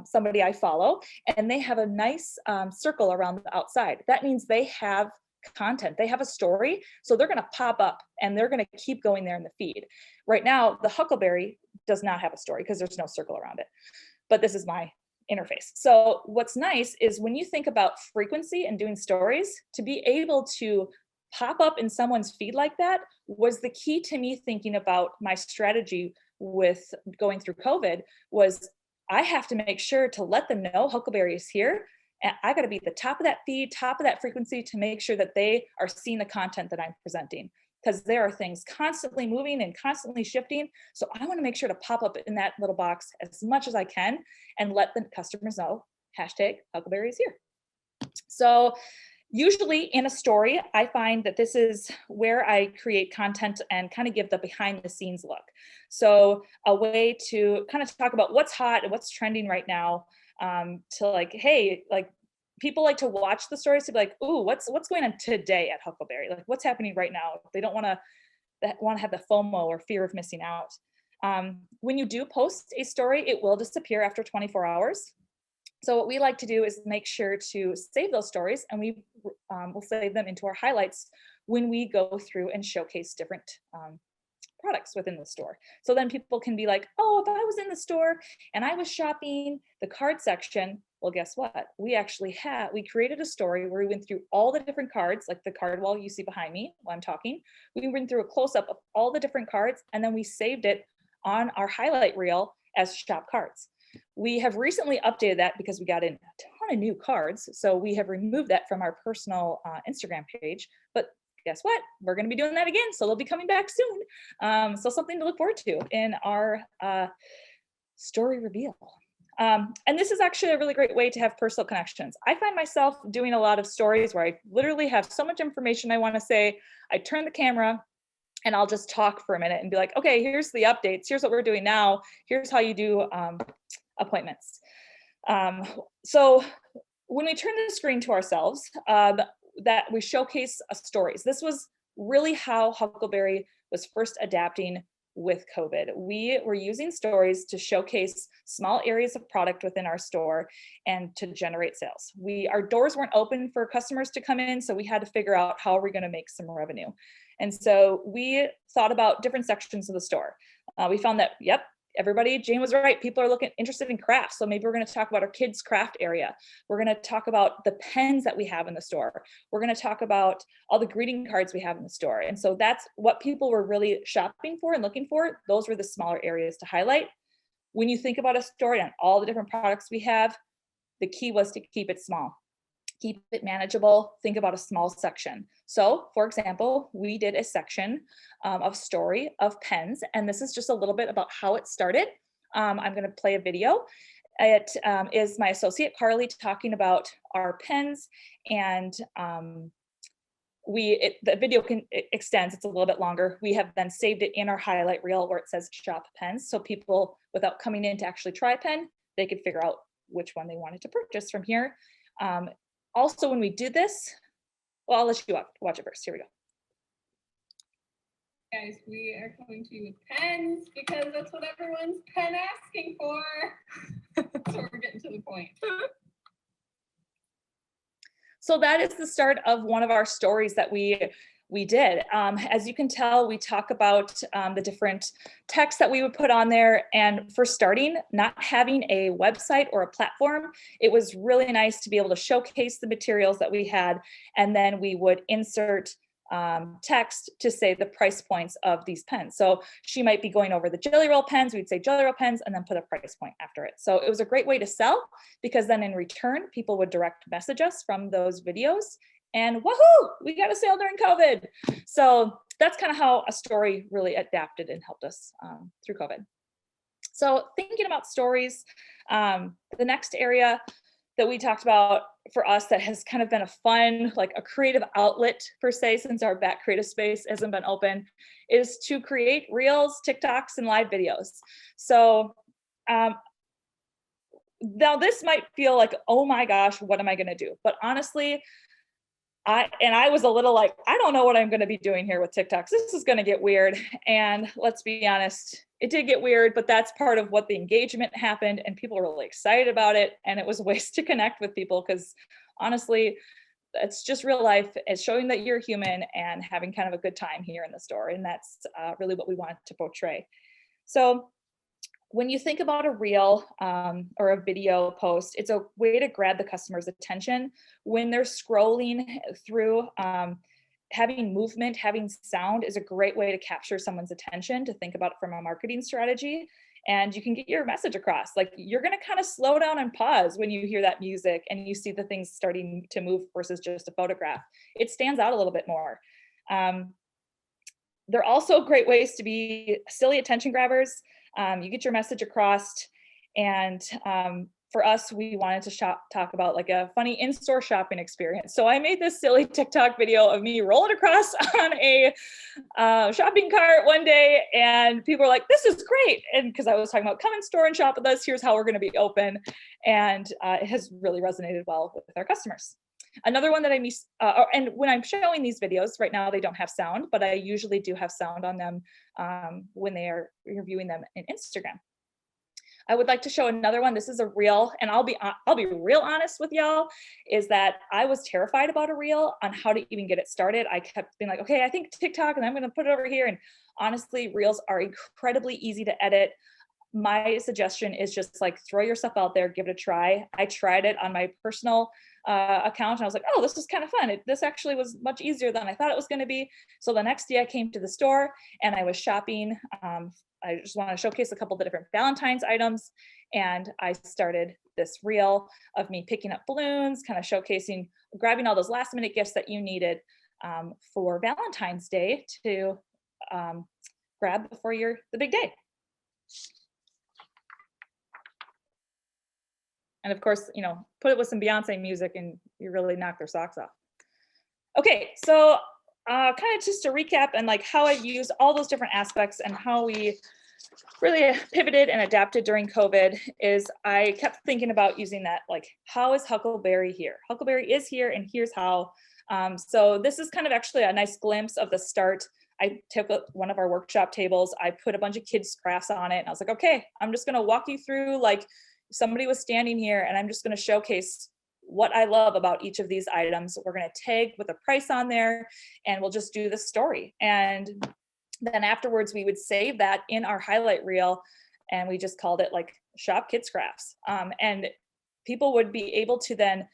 somebody I follow, and they have a nice circle around the outside. That means they have content, they have a story, so they're going to pop up and they're going to keep going there in the feed. Right now, the Huckleberry does not have a story because there's no circle around it, but this is my interface. So what's nice is when you think about frequency and doing stories, to be able to pop up in someone's feed like that was the key to me thinking about my strategy with going through COVID. Was I have to make sure to let them know Huckleberry is here, and I got to be at the top of that feed, top of that frequency, to make sure that they are seeing the content that I'm presenting, because there are things constantly moving and constantly shifting. So I want to make sure to pop up in that little box as much as I can and let the customers know #Huckleberry is here. So usually in a story, I find that this is where I create content and kind of give the behind the scenes look. So a way to kind of talk about what's hot and what's trending right now, to like, hey, like people like to watch the stories to be like, ooh, what's going on today at Huckleberry? Like what's happening right now? They don't want to have the FOMO or fear of missing out. When you do post a story, it will disappear after 24 hours. So what we like to do is make sure to save those stories, and we will save them into our highlights when we go through and showcase different products within the store. So then people can be like, oh, if I was in the store and I was shopping the card section, well, guess what? We created a story where we went through all the different cards, like the card wall you see behind me while I'm talking. We went through a close-up of all the different cards, and then we saved it on our highlight reel as shop cards. We have recently updated that because we got in a ton of new cards. So we have removed that from our personal Instagram page, but guess what? We're going to be doing that again. So they'll be coming back soon. So something to look forward to in our story reveal. And this is actually a really great way to have personal connections. I find myself doing a lot of stories where I literally have so much information I want to say. I turn the camera and I'll just talk for a minute and be like, okay, here's the updates. Here's what we're doing now. Here's how you do appointments. So when we turn the screen to ourselves, that we showcase stories. This was really how Huckleberry was first adapting with COVID. We were using stories to showcase small areas of product within our store and to generate sales. Our doors weren't open for customers to come in, so we had to figure out how are we going to make some revenue. And so we thought about different sections of the store. We found that, yep, Jane was right. People are interested in crafts. So maybe we're going to talk about our kids' craft area. We're going to talk about the pens that we have in the store. We're going to talk about all the greeting cards we have in the store. And so that's what people were really shopping for and looking for. Those were the smaller areas to highlight. When you think about a store and all the different products we have, the key was to keep it small. Keep it manageable. Think about a small section. So, for example, we did a section of story of pens, and this is just a little bit about how it started. I'm going to play a video. It is my associate Carly talking about our pens, and the video extends. It's a little bit longer. We have then saved it in our highlight reel where it says shop pens, so people, without coming in to actually try a pen, they could figure out which one they wanted to purchase from here. Also, when we did this, well, I'll let you watch it first. Here we go. Guys, we are coming to you with pens because that's what everyone's pen asking for. So we're getting to the point. So that is the start of one of our stories that we did. As you can tell, we talk about the different text that we would put on there. And for starting, not having a website or a platform, it was really nice to be able to showcase the materials that we had. And then we would insert text to say the price points of these pens. So she might be going over the Jelly Roll pens, we'd say Jelly Roll pens, and then put a price point after it. So it was a great way to sell, because then in return, people would direct message us from those videos. And woohoo, we got a sale during COVID. So that's kind of how a story really adapted and helped us through COVID. So thinking about stories, the next area that we talked about for us that has kind of been a fun, like a creative outlet per se, since our back creative space hasn't been open, is to create reels, TikToks, and live videos. So now this might feel like, oh my gosh, what am I gonna do? But honestly, I was a little like, I don't know what I'm going to be doing here with TikToks. This is going to get weird. And let's be honest, it did get weird, but that's part of what the engagement happened. And people were really excited about it. And it was ways to connect with people, because honestly, it's just real life. It's showing that you're human and having kind of a good time here in the store. And that's really what we wanted to portray. So when you think about a reel or a video post, it's a way to grab the customer's attention when they're scrolling through. Having movement, having sound is a great way to capture someone's attention, to think about it from a marketing strategy. And you can get your message across. Like, you're going to kind of slow down and pause when you hear that music and you see the things starting to move versus just a photograph. It stands out a little bit more. They're also great ways to be silly attention grabbers. You get your message across, and for us, we wanted to talk about like a funny in-store shopping experience. So I made this silly TikTok video of me rolling across on a shopping cart one day, and people were like, "This is great!" And because I was talking about come in store and shop with us, here's how we're going to be open, and it has really resonated well with our customers. Another one that and when I'm showing these videos right now, they don't have sound, but I usually do have sound on them when they are reviewing them in Instagram. I would like to show another one. This is a reel, and I'll be real honest with y'all, is that I was terrified about a reel on how to even get it started. I kept being like, okay, I think TikTok, and I'm going to put it over here. And honestly, reels are incredibly easy to edit. My suggestion is just like throw yourself out there, give it a try. I tried it on my personal account, and I was like, oh, this is kind of fun. This actually was much easier than I thought it was going to be. So the next day I came to the store and I was shopping. I just want to showcase a couple of the different Valentine's items. And I started this reel of me picking up balloons, kind of showcasing, grabbing all those last minute gifts that you needed for Valentine's Day to grab before the big day. And of course, you know, put it with some Beyonce music and you really knock their socks off. Okay, so kind of just to recap and like how I used all those different aspects and how we really pivoted and adapted during COVID is I kept thinking about using that, like, how is Huckleberry here? Huckleberry is here and here's how. So this is kind of actually a nice glimpse of the start. I took one of our workshop tables, I put a bunch of kids' crafts on it, and I was like, okay, I'm just gonna walk you through, like, somebody was standing here and I'm just gonna showcase what I love about each of these items. We're gonna tag with a price on there and we'll just do the story. And then afterwards we would save that in our highlight reel and we just called it like Shop Kids Crafts. And people would be able to then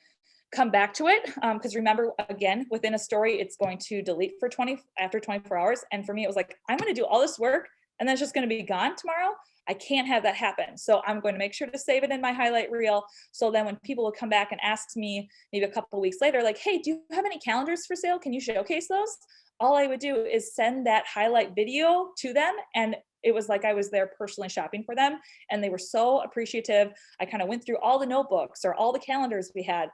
come back to it. Because remember, again, within a story, it's going to delete for after 24 hours. And for me, it was like, I'm gonna do all this work and then it's just gonna be gone tomorrow. I can't have that happen. So I'm going to make sure to save it in my highlight reel. So then when people will come back and ask me maybe a couple of weeks later, like, hey, do you have any calendars for sale? Can you showcase those? All I would do is send that highlight video to them. And it was like I was there personally shopping for them. And they were so appreciative. I kind of went through all the notebooks or all the calendars we had.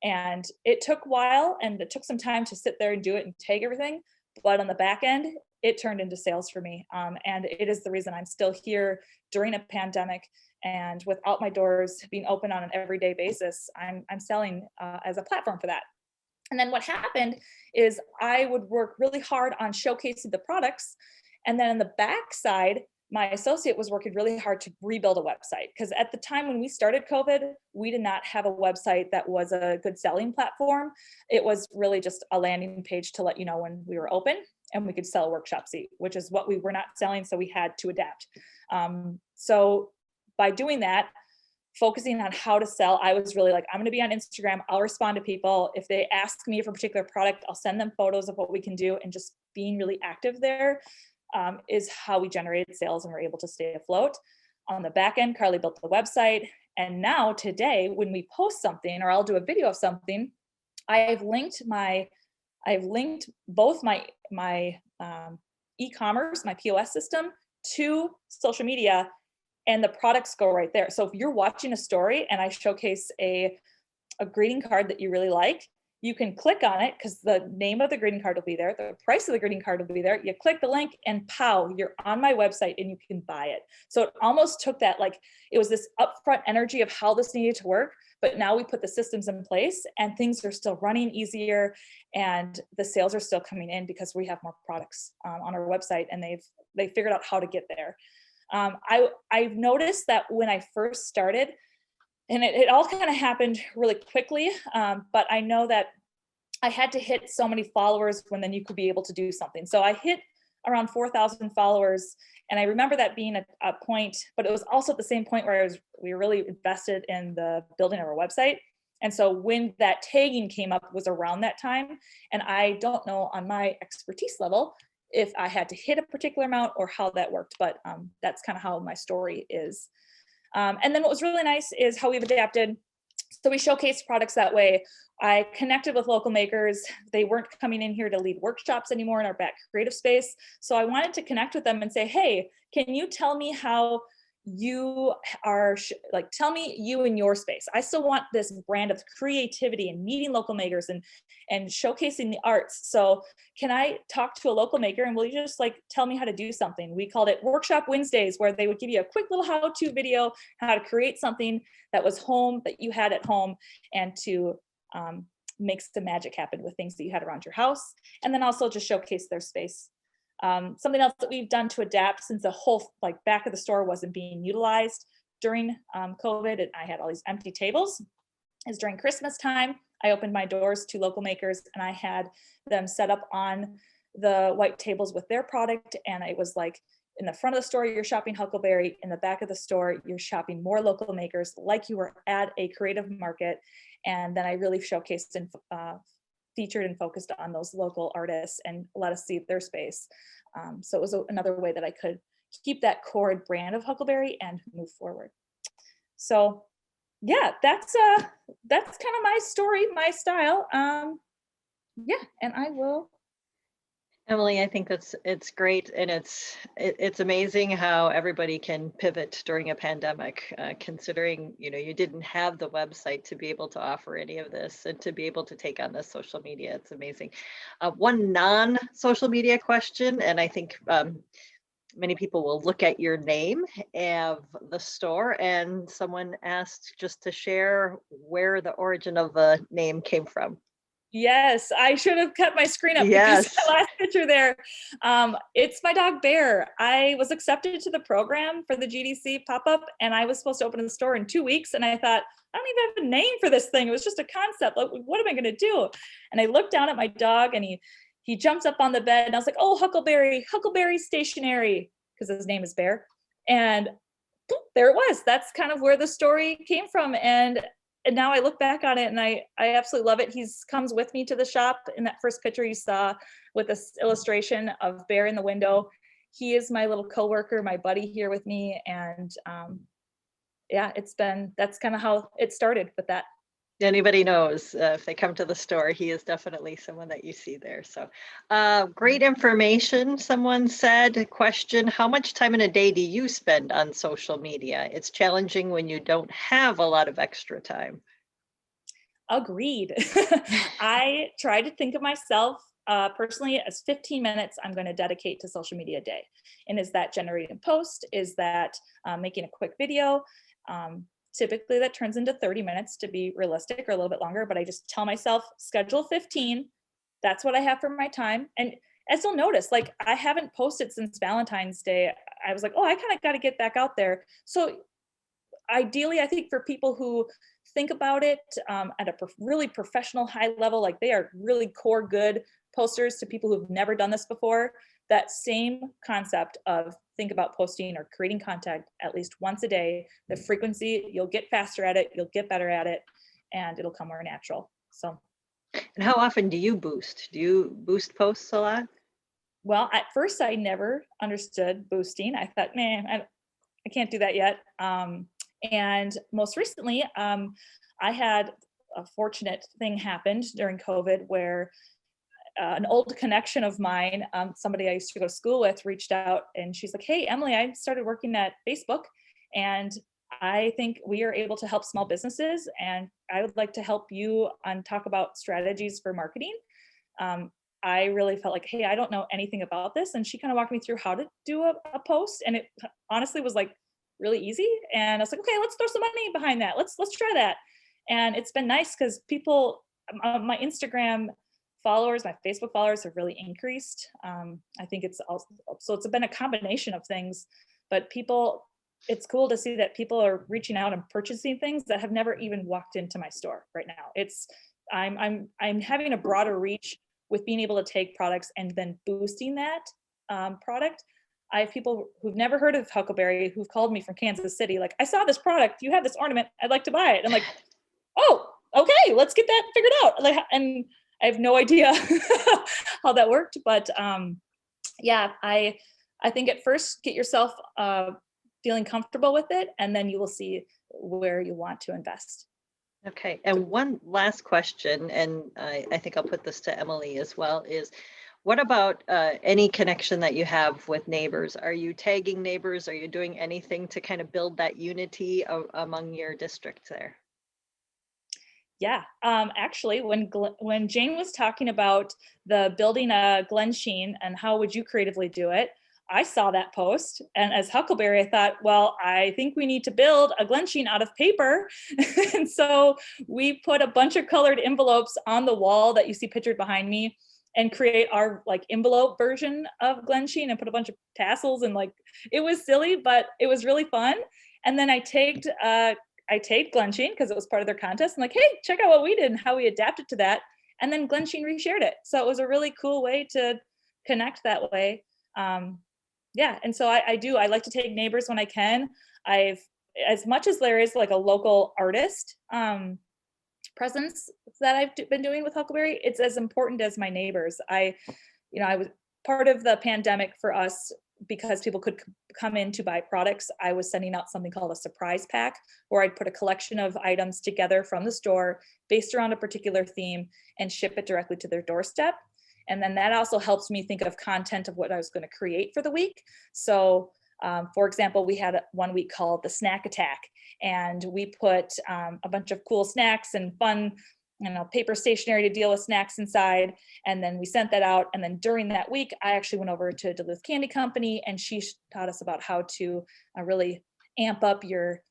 And it took a while and it took some time to sit there and do it and tag everything. But on the back end, it turned into sales for me. And it is the reason I'm still here during a pandemic and without my doors being open on an everyday basis. I'm selling as a platform for that. And then what happened is I would work really hard on showcasing the products. And then on the back side, my associate was working really hard to rebuild a website. Because at the time when we started COVID, we did not have a website that was a good selling platform. It was really just a landing page to let you know when we were open and we could sell a workshop seat, which is what we were not selling. So we had to adapt. So by doing that, focusing on how to sell, I was really like, I'm going to be on Instagram. I'll respond to people. If they ask me for a particular product, I'll send them photos of what we can do. And just being really active there is how we generated sales and were able to stay afloat. On the back end, Carly built the website. And now today, when we post something or I'll do a video of something, I've linked both my e-commerce, my POS system to social media, and the products go right there. So if you're watching a story and I showcase a greeting card that you really like, you can click on it because the name of the greeting card will be there, the price of the greeting card will be there. You click the link and pow, you're on my website and you can buy it. So it almost took that, like, it was this upfront energy of how this needed to work, but now we put the systems in place and things are still running easier and the sales are still coming in because we have more products on our website and they figured out how to get there. I've noticed that when I first started, and it all kind of happened really quickly, but I know that I had to hit so many followers when then you could be able to do something. So I hit around 4,000 followers. And I remember that being a point, but it was also at the same point where we were really invested in the building of our website. And so when that tagging came up was around that time. And I don't know on my expertise level if I had to hit a particular amount or how that worked, but that's kind of how my story is. And then what was really nice is how we've adapted. So we showcased products that way. I connected with local makers. They weren't coming in here to lead workshops anymore in our back creative space. So I wanted to connect with them and say, hey, can you tell me how you are, tell me you in your space. I still want this brand of creativity and meeting local makers and showcasing the arts. So can I talk to a local maker and will you just tell me how to do something? We called it Workshop Wednesdays, where they would give you a quick little how-to video, how to create something that was home, that you had at home, and to makes the magic happen with things that you had around your house, and then also just showcase their space. Something else that we've done to adapt, since the whole like back of the store wasn't being utilized during COVID, and I had all these empty tables, is during Christmas time, I opened my doors to local makers and I had them set up on the white tables with their product. And it was like, in the front of the store, you're shopping Huckleberry. In the back of the store, you're shopping more local makers, like you were at a creative market. And then I really showcased and featured and focused on those local artists and let us see their space. So it was another way that I could keep that core brand of Huckleberry and move forward. So yeah, that's kind of my story, my style. Yeah, and I will. Emily, I think it's great, and it's amazing how everybody can pivot during a pandemic, considering you didn't have the website to be able to offer any of this and to be able to take on this social media. It's amazing. One non-social media question, and I think many people will look at your name of the store, and someone asked just to share where the origin of the name came from. Yes, I should have kept my screen up Yes. because the last picture there, it's my dog Bear. I was accepted to the program for the GDC pop-up, and I was supposed to open the store in 2 weeks, and I thought, I don't even have a name for this thing. It was just a concept. Like, what am I going to do? And I looked down at my dog, and he jumps up on the bed, and I was like, oh, Huckleberry Stationery, because his name is Bear. And boop, there it was. That's kind of where the story came from. And now I look back on it and I absolutely love it. He's comes with me to the shop. In that first picture you saw with this illustration of Bear in the window, he is my little coworker, my buddy here with me. And yeah, that's kind of how it started with that. Anybody knows, if they come to the store, he is definitely someone that you see there. So great information. Someone said, question, how much time in a day do you spend on social media? It's challenging when you don't have a lot of extra time. Agreed. I try to think of myself personally as 15 minutes I'm going to dedicate to social media a day. And is that generating a post? Is that making a quick video? Typically that turns into 30 minutes to be realistic, or a little bit longer, but I just tell myself schedule 15. That's what I have for my time. And as you'll notice, like I haven't posted since Valentine's Day. I was like, oh, I kind of got to get back out there. So ideally, I think for people who think about it at a really professional high level, like they are really core good posters to people who've never done this before, that same concept of think about posting or creating content at least once a day, the frequency, you'll get faster at it, you'll get better at it, and it'll come more natural. So. And how often do you boost? Do you boost posts a lot? Well, at first I never understood boosting. I thought, man, I can't do that yet. And most recently, I had a fortunate thing happened during COVID where an old connection of mine, somebody I used to go to school with, reached out and she's like, hey, Emily, I started working at Facebook and I think we are able to help small businesses and I would like to help you on talk about strategies for marketing. I really felt like, hey, I don't know anything about this. And she kind of walked me through how to do a post. And it honestly was like really easy. And I was like, okay, let's throw some money behind that. Let's try that. And it's been nice because people, my Instagram followers, my Facebook followers have really increased. I think it's also, so it's been a combination of things, but it's cool to see that people are reaching out and purchasing things that have never even walked into my store right now. I'm having a broader reach with being able to take products and then boosting that product. I have people who've never heard of Huckleberry who've called me from Kansas City, like, I saw this product, you have this ornament, I'd like to buy it. I'm like, oh, okay, let's get that figured out. Like, and I have no idea how that worked, but yeah, I think at first get yourself feeling comfortable with it, and then you will see where you want to invest. Okay, and one last question, and I think I'll put this to Emily as well, is what about any connection that you have with neighbors? Are you tagging neighbors? Are you doing anything to kind of build that unity among your district there? Yeah, actually, when Jane was talking about the building a Glen Sheen and how would you creatively do it, I saw that post, and as Huckleberry, I thought, well, I think we need to build a Glensheen out of paper. And so we put a bunch of colored envelopes on the wall that you see pictured behind me, and create our like envelope version of Glensheen and put a bunch of tassels, and like, it was silly, but it was really fun. And then I tagged Glensheen because it was part of their contest. I'm like, hey, check out what we did and how we adapted to that. And then Glensheen reshared it. So it was a really cool way to connect that way. Yeah, and so I like to take neighbors when I can. As much as there is like a local artist presence that I've been doing with Huckleberry, it's as important as my neighbors. I was part of the pandemic for us, because people could come in to buy products. I was sending out something called a surprise pack, where I'd put a collection of items together from the store based around a particular theme and ship it directly to their doorstep. And then that also helps me think of content of what I was going to create for the week. So for example, we had one week called the Snack Attack, and we put a bunch of cool snacks and fun, paper stationery to deal with snacks inside. And then we sent that out. And then during that week, I actually went over to Duluth Candy Company, and she taught us about how to really amp up your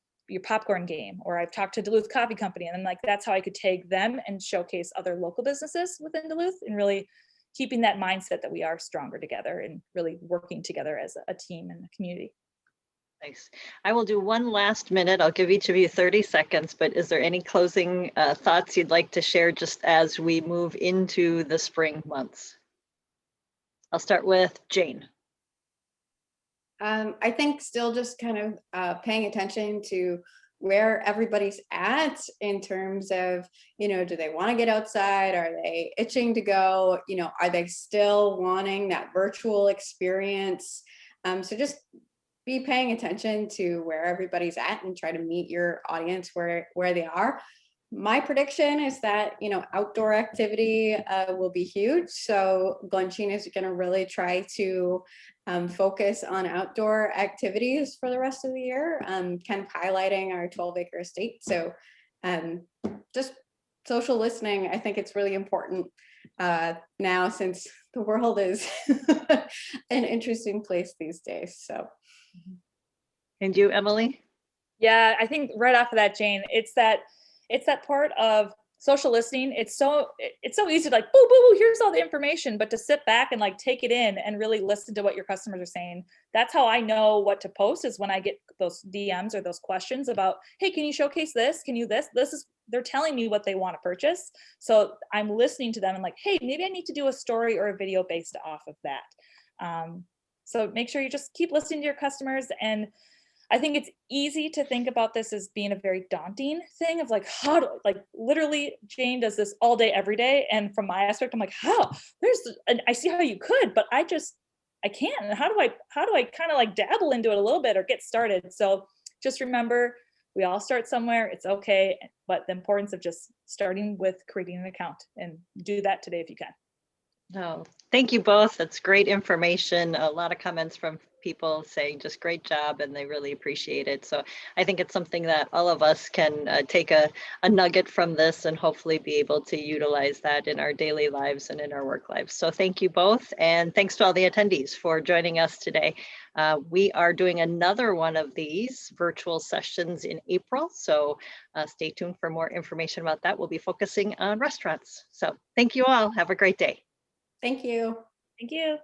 popcorn game. Or I've talked to Duluth Coffee Company, and then like, that's how I could take them and showcase other local businesses within Duluth, and really keeping that mindset that we are stronger together and really working together as a team and a community. Nice. I will do one last minute. I'll give each of you 30 seconds, but is there any closing thoughts you'd like to share just as we move into the spring months? I'll start with Jane. I think still just kind of paying attention to where everybody's at in terms of, do they want to get outside? Are they itching to go? Are they still wanting that virtual experience? So just be paying attention to where everybody's at and try to meet your audience where they are. My prediction is that, outdoor activity will be huge. So Glensheen is going to really try to focus on outdoor activities for the rest of the year, kind of highlighting our 12-acre estate. So just social listening, I think it's really important now, since the world is an interesting place these days. So. And you, Emily? Yeah, I think right off of that, Jane, it's that part of social listening. It's so easy to like, boo, boo, boo, here's all the information, but to sit back and like take it in and really listen to what your customers are saying. That's how I know what to post, is when I get those DMs or those questions about, hey, can you showcase this? Can you this? They're telling me what they want to purchase. So I'm listening to them and like, hey, maybe I need to do a story or a video based off of that. So make sure you just keep listening to your customers. And I think it's easy to think about this as being a very daunting thing of like, how do, like, literally Jane does this all day, every day. And from my aspect, I'm like, how? I see how you could, but I can't. And how do I kind of like dabble into it a little bit or get started? So just remember, we all start somewhere. It's okay. But the importance of just starting with creating an account, and do that today if you can. No, thank you both. That's great information. A lot of comments from people saying just great job, and they really appreciate it. So I think it's something that all of us can take a nugget from this and hopefully be able to utilize that in our daily lives and in our work lives. So thank you both. And thanks to all the attendees for joining us today. We are doing another one of these virtual sessions in April. So stay tuned for more information about that. We'll be focusing on restaurants. So thank you all. Have a great day. Thank you. Thank you.